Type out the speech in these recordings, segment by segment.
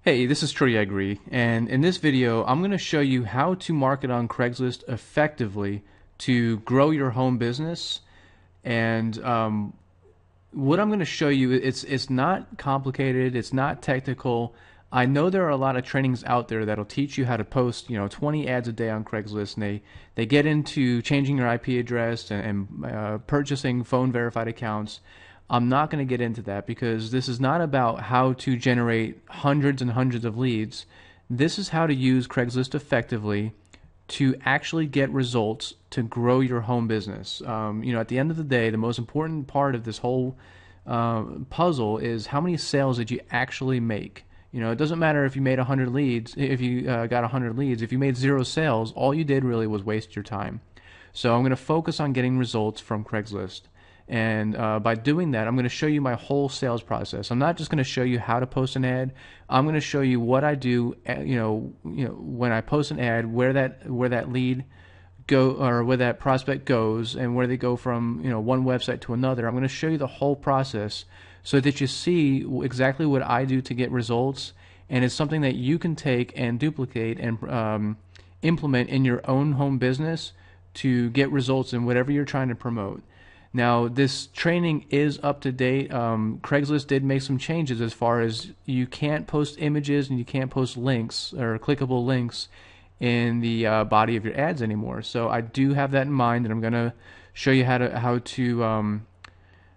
Hey, this is Trudy Agree, and in this video, I'm going to show you how to market on Craigslist effectively to grow your home business. And what I'm going to show you, it's not complicated, it's not technical. I know there are a lot of trainings out there that'll teach you how to post, 20 ads a day on Craigslist, and they get into changing your IP address and purchasing phone verified accounts. I'm not going to get into that because this is not about how to generate hundreds and hundreds of leads. This is how to use Craigslist effectively to actually get results to grow your home business. At the end of the day, the most important part of this whole puzzle is how many sales did you actually make. It doesn't matter if you made 100 leads, if you got 100 leads. If you made 0 sales, all you did really was waste your time. So I'm going to focus on getting results from Craigslist. And by doing that, I'm going to show you my whole sales process. I'm not just going to show you how to post an ad. I'm going to show you what I do. When I post an ad, where that lead go or where that prospect goes, and where they go from one website to another. I'm going to show you the whole process so that you see exactly what I do to get results, and it's something that you can take and duplicate and implement in your own home business to get results in whatever you're trying to promote. Now, this training is up to date. Craigslist did make some changes as far as you can't post images and you can't post links or clickable links in the body of your ads anymore. So I do have that in mind, and I'm going to show you how to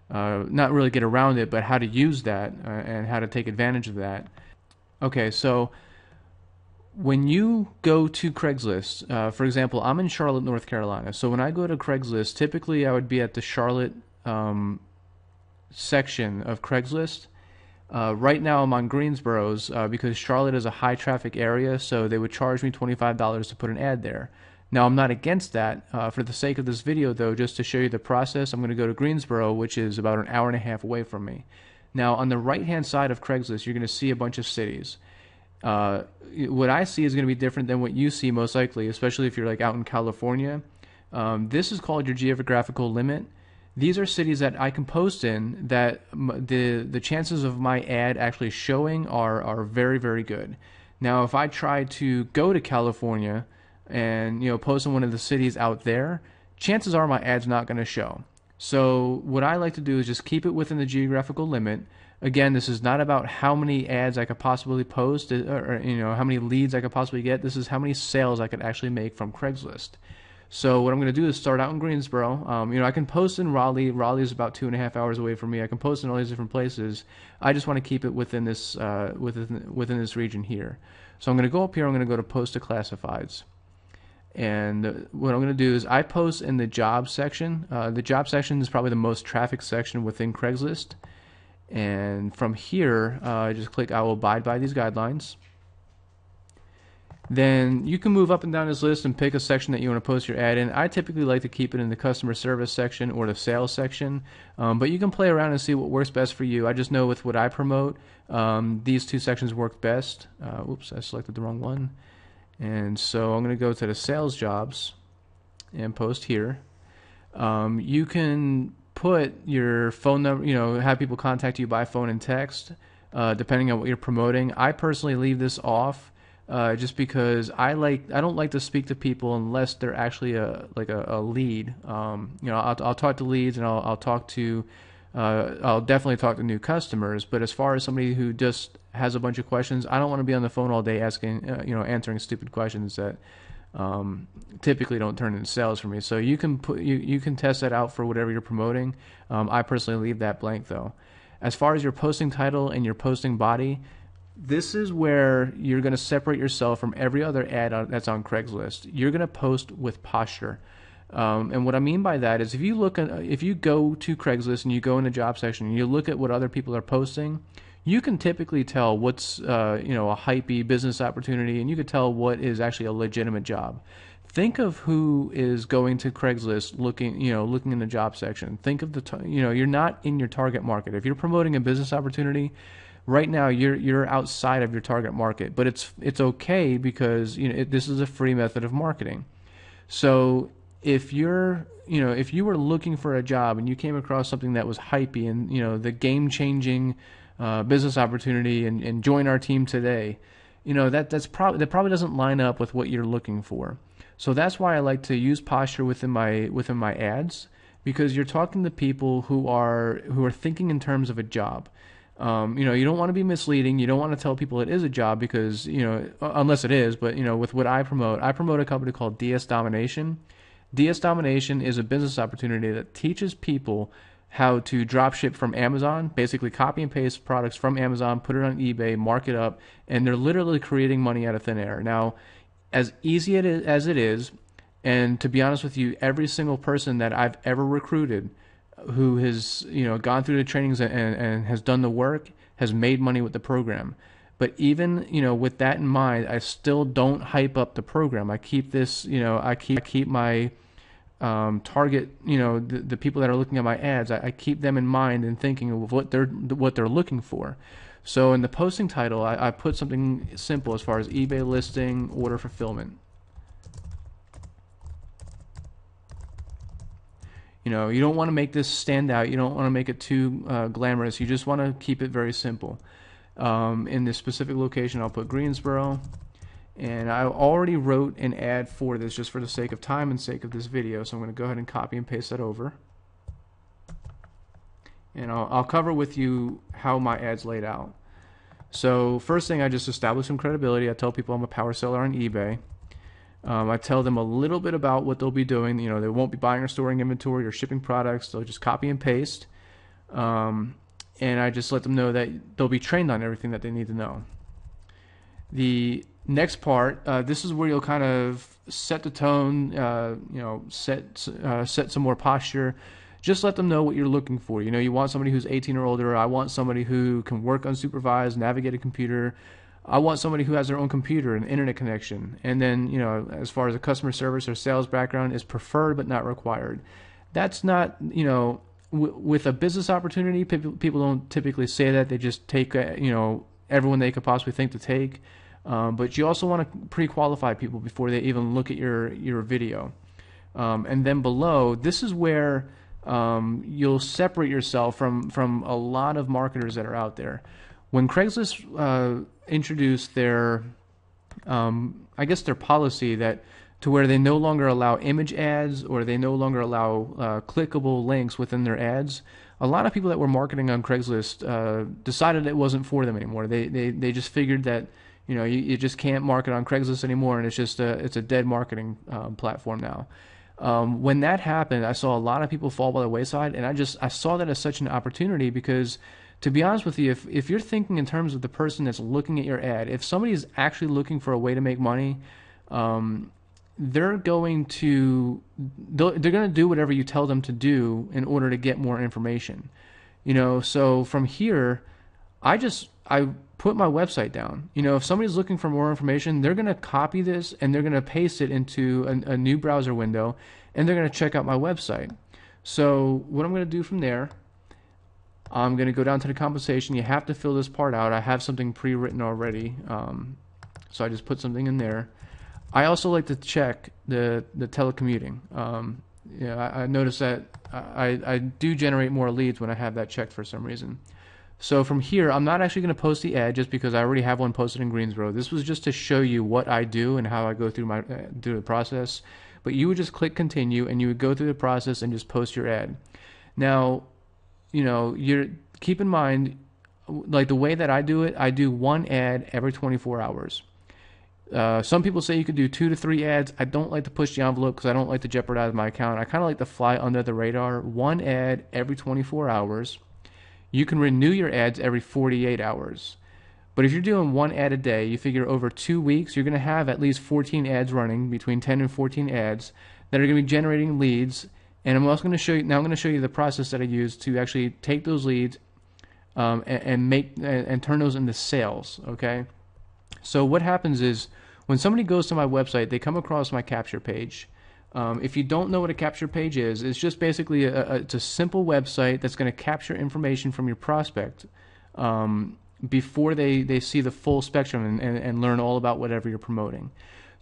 not really get around it, but how to use that and how to take advantage of that. Okay, so when you go to Craigslist, for example, I'm in Charlotte, North Carolina. So when I go to Craigslist, typically I would be at the Charlotte section of Craigslist. Right now I'm on Greensboro's because Charlotte is a high traffic area, so they would charge me $25 to put an ad there. Now I'm not against that. For the sake of this video though, just to show you the process, I'm going to go to Greensboro, which is about an hour and a half away from me. Now on the right hand side of Craigslist, you're going to see a bunch of cities. What I see is going to be different than what you see most likely, especially if you're like out in California. This is called your geographical limit. These are cities that I can post in that the chances of my ad actually showing are very, very good. Now, if I try to go to California and post in one of the cities out there, chances are my ad's not going to show. So what I like to do is just keep it within the geographical limit. Again, this is not about how many ads I could possibly post or how many leads I could possibly get. This is how many sales I could actually make from Craigslist. So what I'm going to do is start out in Greensboro. I can post in Raleigh. Raleigh is about 2.5 hours away from me. I can post in all these different places. I just want to keep it within this within this region here. So I'm going to go up here. I'm going to go to post to classifieds. And what I'm going to do is I post in the job section. The job section is probably the most traffic section within Craigslist. And from here, just click I will abide by these guidelines. Then you can move up and down this list and pick a section that you want to post your ad in. I typically like to keep it in the customer service section or the sales section, but you can play around and see what works best for you. I just know with what I promote, these two sections work best. Oops, I selected the wrong one. And so I'm going to go to the sales jobs and post here. You can put your phone number, have people contact you by phone and text, depending on what you're promoting. I personally leave this off. Just because I don't like to speak to people unless they're actually a lead. I'll talk to leads and I'll definitely talk to new customers. But as far as somebody who just has a bunch of questions, I don't want to be on the phone all day asking, answering stupid questions that typically don't turn into sales for me. So you can test that out for whatever you're promoting. I personally leave that blank though. As far as your posting title and your posting body, this is where you're going to separate yourself from every other ad that's on Craigslist. You're going to post with posture. And what I mean by that is if you go to Craigslist and you go in the job section and you look at what other people are posting, you can typically tell what's a hypey business opportunity, and you could tell what is actually a legitimate job. Think of who is going to Craigslist looking in the job section. Think of you're not in your target market. If you're promoting a business opportunity, right now you're outside of your target market, but it's okay because this is a free method of marketing. So if you were looking for a job and you came across something that was hypey and the game-changing business opportunity and join our team today. That probably doesn't line up with what you're looking for. So that's why I like to use posture within my ads, because you're talking to people who are thinking in terms of a job. You don't want to be misleading. You don't want to tell people it is a job because, unless it is, but, with what I promote a company called DS Domination. DS Domination is a business opportunity that teaches people how to drop ship from Amazon, basically copy and paste products from Amazon, put it on eBay, mark it up, and they're literally creating money out of thin air. Now, as easy as it is, and to be honest with you, every single person that I've ever recruited who has gone through the trainings and has done the work has made money with the program. But even with that in mind, I still don't hype up the program. I keep this, I keep my target, the people that are looking at my ads, I keep them in mind and thinking of what they're looking for. So in the posting title, I put something simple as far as eBay listing, order fulfillment. You don't want to make this stand out. You don't want to make it too glamorous. You just want to keep it very simple. In this specific location, I'll put Greensboro. And I already wrote an ad for this just for the sake of time and sake of this video. So I'm going to go ahead and copy and paste that over. And I'll cover with you how my ad's laid out. So first thing, I just establish some credibility. I tell people I'm a power seller on eBay. I tell them a little bit about what they'll be doing. They won't be buying or storing inventory or shipping products. They'll just copy and paste. And I just let them know that they'll be trained on everything that they need to know. The next part, this is where you'll kind of set the tone, set some more posture. Just let them know what you're looking for. You want somebody who's 18 or older. I want somebody who can work unsupervised, navigate a computer. I want somebody who has their own computer and internet connection. And then, as far as a customer service or sales background is preferred but not required. That's not, with a business opportunity, people don't typically say that. They just take, everyone they could possibly think to take. But you also want to pre-qualify people before they even look at your video. And then below, this is where you'll separate yourself from a lot of marketers that are out there. When Craigslist introduced their policy that to where they no longer allow image ads or they no longer allow clickable links within their ads, a lot of people that were marketing on Craigslist decided it wasn't for them anymore. They just figured that you just can't market on Craigslist anymore, and it's a dead marketing platform now. When that happened, I saw a lot of people fall by the wayside, and I saw that as such an opportunity because, to be honest with you, if you're thinking in terms of the person that's looking at your ad, if somebody is actually looking for a way to make money, they're going to do whatever you tell them to do in order to get more information. So from here, I put my website down. If somebody's looking for more information, they're going to copy this and they're going to paste it into a new browser window, and they're going to check out my website. So what I'm going to do from there, I'm going to go down to the compensation. You have to fill this part out. I have something pre-written already, so I just put something in there. I also like to check the telecommuting. I noticed that I do generate more leads when I have that checked for some reason. So from here, I'm not actually going to post the ad just because I already have one posted in Greensboro. This was just to show you what I do and how I go through the process. But you would just click continue, and you would go through the process and just post your ad. Now, keep in mind, like the way that I do it, I do one ad every 24 hours. Some people say you could do 2 to 3 ads. I don't like to push the envelope because I don't like to jeopardize my account. I kind of like to fly under the radar. One ad every 24 hours. You can renew your ads every 48 hours. But if you're doing one ad a day, you figure over 2 weeks, you're going to have at least 14 ads running, between 10 and 14 ads that are going to be generating leads. And I'm also going to show you, now I'm going to show you the process that I use to actually take those leads and turn those into sales, okay? So what happens is when somebody goes to my website, they come across my capture page. If you don't know what a capture page is, it's just basically it's a simple website that's going to capture information from your prospect before they see the full spectrum and learn all about whatever you're promoting.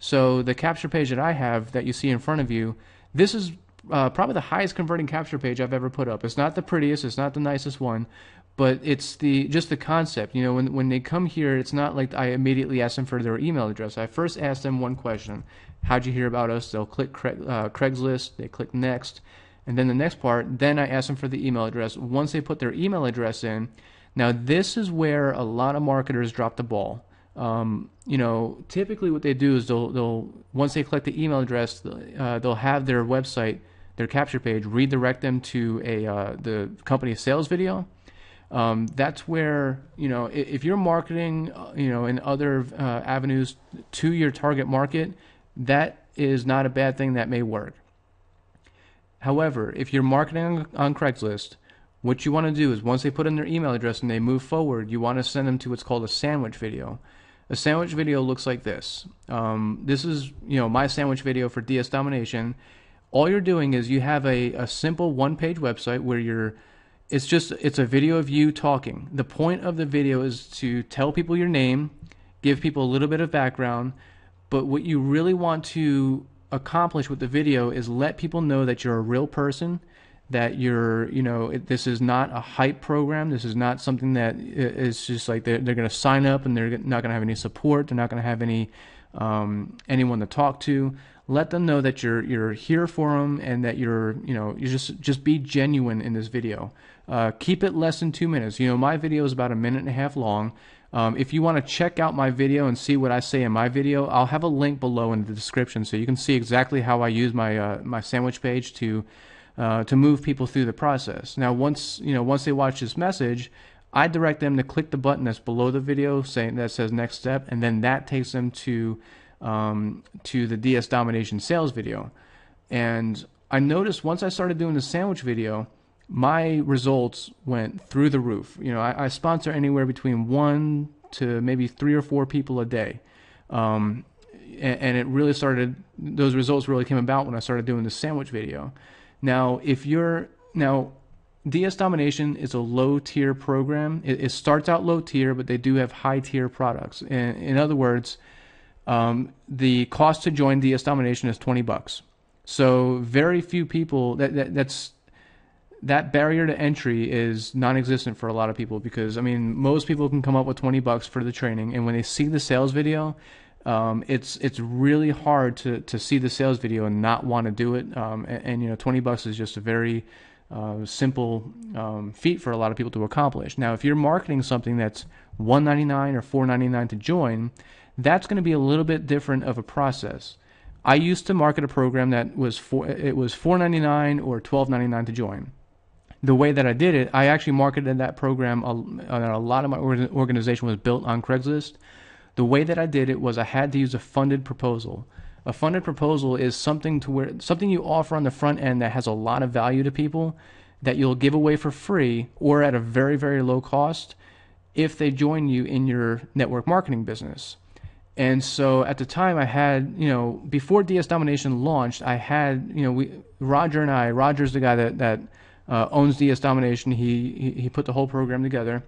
So the capture page that I have that you see in front of you, this is probably the highest converting capture page I've ever put up. It's not the prettiest, it's not the nicest one, but it's just the concept. You know, when they come here, it's not like I immediately ask them for their email address. I first ask them one question: how'd you hear about us? They'll click Craigslist. They click next, and then the next part. Then I ask them for the email address. Once they put their email address in, now this is where a lot of marketers drop the ball. You know, typically what they do is they'll once they collect the email address, they'll have their website, their capture page, redirect them to the company's sales video. That's where, you know, if you're marketing, you know, in other avenues to your target market, that is not a bad thing. That may work. However, if you're marketing on Craigslist, what you want to do is once they put in their email address and they move forward, you want to send them to what's called a sandwich video. A sandwich video looks like this. This is, you know, my sandwich video for DS Domination. All you're doing is you have a simple one-page website where it's a video of you talking. The point of the video is to tell people your name, give people a little bit of background, but what you really want to accomplish with the video is let people know that you're a real person, that you're, you know, this is not a hype program. This is not something that is just like they're going to sign up and they're not going to have any support. They're not going to have any anyone to talk to. Let them know that you're here for them and that you just be genuine in this video. Keep it less than 2 minutes. You know, my video is about 1.5 minutes long. If you want to check out my video and see what I say in my video, I'll have a link below in the description so you can see exactly how I use my my sandwich page to move people through the process. Now, once they watch this message, I direct them to click the button that's below the video that says next step, and then that takes them to the DS Domination sales video. And I noticed once I started doing the sandwich video, my results went through the roof. You know, I sponsor anywhere between 1 to maybe 3 or 4 people a day. And it really started, those results really came about when I started doing the sandwich video. Now, DS Domination is a low-tier program. It starts out low-tier, but they do have high-tier products. In other words, the cost to join DS Domination is $20. So very few people, that barrier to entry is non-existent for a lot of people because, I mean, most people can come up with $20 for the training, and when they see the sales video, it's really hard to see the sales video and not want to do it. And you know, $20 is just a very simple feat for a lot of people to accomplish. Now, if you're marketing something that's $199 or $499 to join, that's going to be a little bit different of a process. I used to market a program that was $499 or $12.99 to join. The way that I did it, I actually marketed that program. A lot of my organization was built on Craigslist. The way that I did it was I had to use a funded proposal. A funded proposal is something you offer on the front end that has a lot of value to people that you'll give away for free or at a very, very low cost if they join you in your network marketing business. And so at the time I had, you know, before DS Domination launched, I had, you know, Roger's the guy that owns DS Domination. He put the whole program together.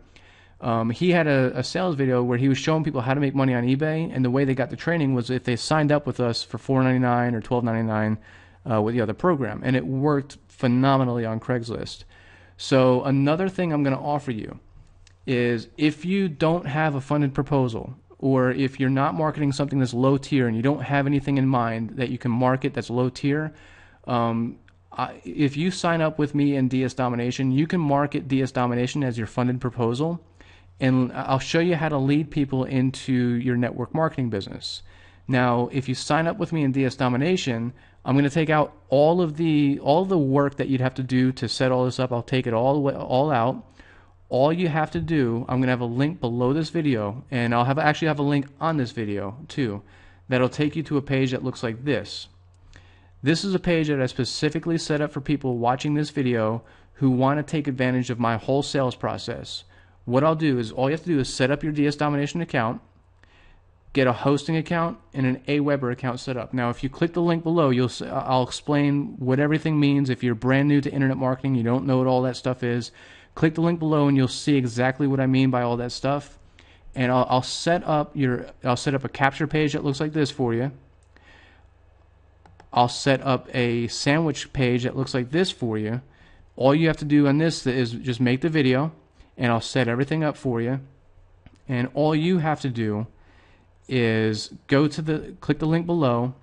He had a sales video where he was showing people how to make money on eBay, and the way they got the training was if they signed up with us for $4.99 or $12.99 with the other program, and it worked phenomenally on Craigslist. So another thing I'm going to offer you is if you don't have a funded proposal, or if you're not marketing something that's low tier and you don't have anything in mind that you can market that's low tier, if you sign up with me in DS Domination, you can market DS Domination as your funded proposal, and I'll show you how to lead people into your network marketing business. Now, if you sign up with me in DS Domination, I'm going to take out all the work that you'd have to do to set all this up. I'll take it all out. All you have to do, I'm going to have a link below this video, and I'll actually have a link on this video too, that'll take you to a page that looks like this. This is a page that I specifically set up for people watching this video who want to take advantage of my whole sales process. What I'll do is, all you have to do is set up your DS Domination account, get a hosting account, and an Aweber account set up. Now, if you click the link below, I'll explain what everything means. If you're brand new to internet marketing, you don't know what all that stuff is, click the link below and you'll see exactly what I mean by all that stuff. And I'll set up a capture page that looks like this for you. I'll set up a sandwich page that looks like this for you. All you have to do on this is just make the video, and I'll set everything up for you. And all you have to do is click the link below,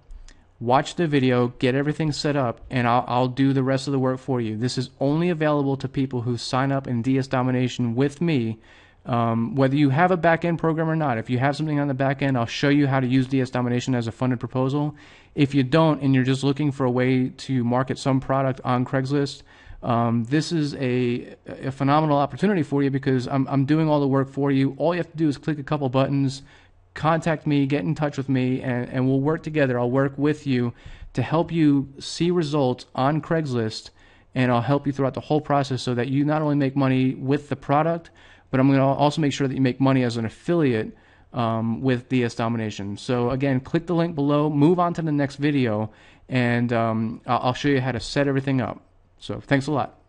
watch the video, get everything set up, and I'll do the rest of the work for you. This is only available to people who sign up in DS Domination with me. Whether you have a back-end program or not, if you have something on the back end, I'll show you how to use DS Domination as a funded proposal. If you don't, and you're just looking for a way to market some product on Craigslist, this is a phenomenal opportunity for you, because I'm doing all the work for you. All you have to do is click a couple buttons, contact me, get in touch with me, and we'll work together. I'll work with you to help you see results on Craigslist, and I'll help you throughout the whole process so that you not only make money with the product, but I'm going to also make sure that you make money as an affiliate with DS Domination. So again, click the link below, move on to the next video, and I'll show you how to set everything up. So thanks a lot.